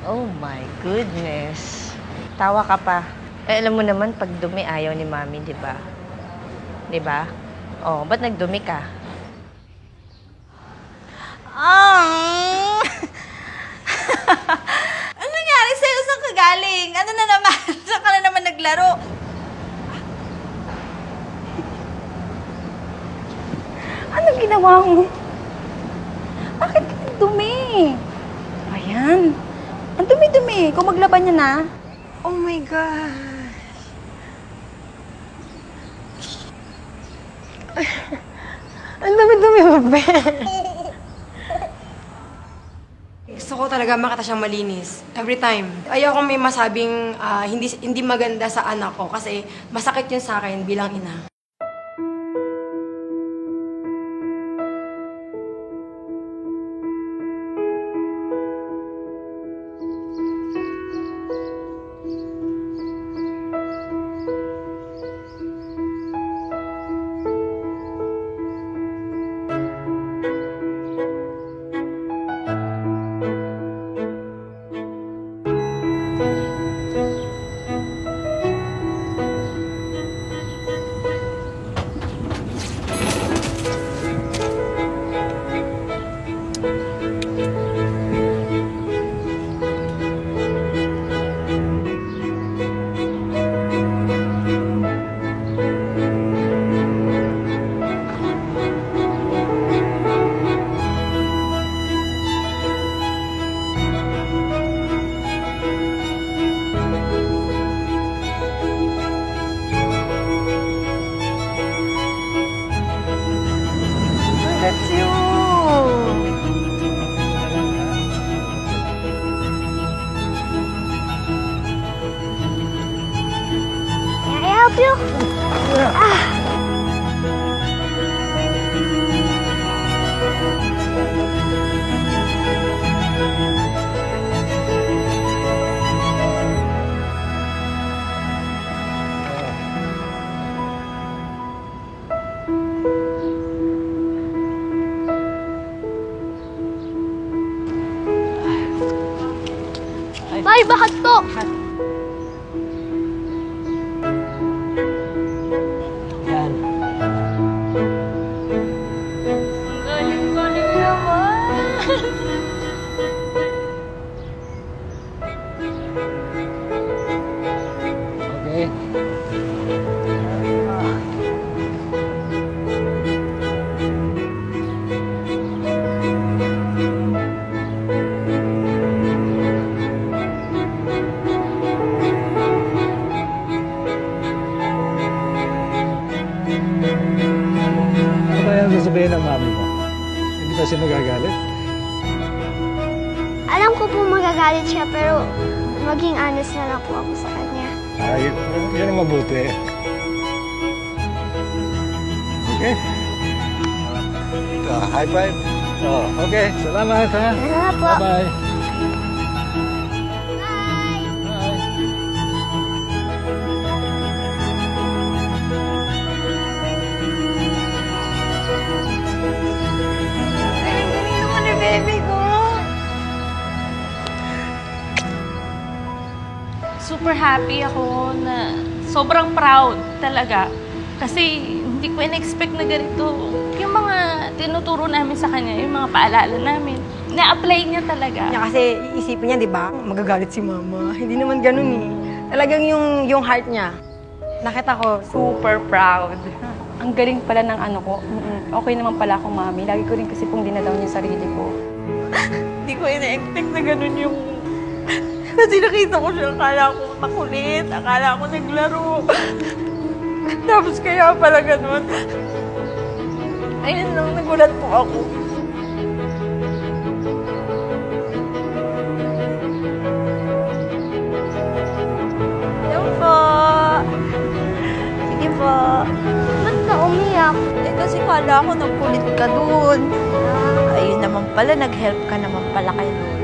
Oh my goodness. Tawa ka pa. Eh, alam mo naman, pag dumi, ayaw ni Mami, di ba? Di ba? Oh, ba't nagdumi ka? Ah! Ano nangyari sa'yo? Saan ka galing? Ano na naman? Saan ka na naman naglaro? Ano ginawa mo? Bakit ka dumi? Ayan. Ang dumi-dumi. Kung maglaban niya na. Oh my God. Ang dumi-dumi mo, be. Gusto ko talaga makita siyang malinis. Every time. Ayoko may masabing hindi maganda sa anak ko kasi masakit yun sa akin bilang ina. That's you. Can I help you? May, bakit to? Yan. Ang galing-galing naman. Okay. Ano kaya ang sasabihin ng mami mo? Hindi ba siya magagalit? Alam ko po magagalit siya, pero maging honest na lang po ako sa kanya. Yun ang mabuti. Okay. High five. Oh, okay. Salamat, ha? Salamat po. Bye-bye. Bye! Bye. Galing-galing naman ni baby ko. Super happy ako na sobrang proud talaga. Kasi hindi ko in-expect na ganito. Yung mga tinuturo namin sa kanya, yung mga paalala namin, na-apply niya talaga. Niya kasi iisipin niya, di ba? Magagalit si mama. Hindi naman ganun eh. Talagang yung heart niya. Nakita ko, super proud. Ang galing pala ng ano ko. Okay naman pala akong mami. Lagi ko rin kasi pong dinadaw niya sarili ko. Hindi ko ina-expect na ganun yung... Kasi nakita ko siya, akala ko makulit, akala ko naglaro. Tapos kaya pala ganun. Ayun lang, nagulat po ako. Yan po. Sige po. Ba't ka umiyak? Eh kasi kala ko nagkulit ka dun. Ayun naman pala, nag-help ka naman pala kay Lola.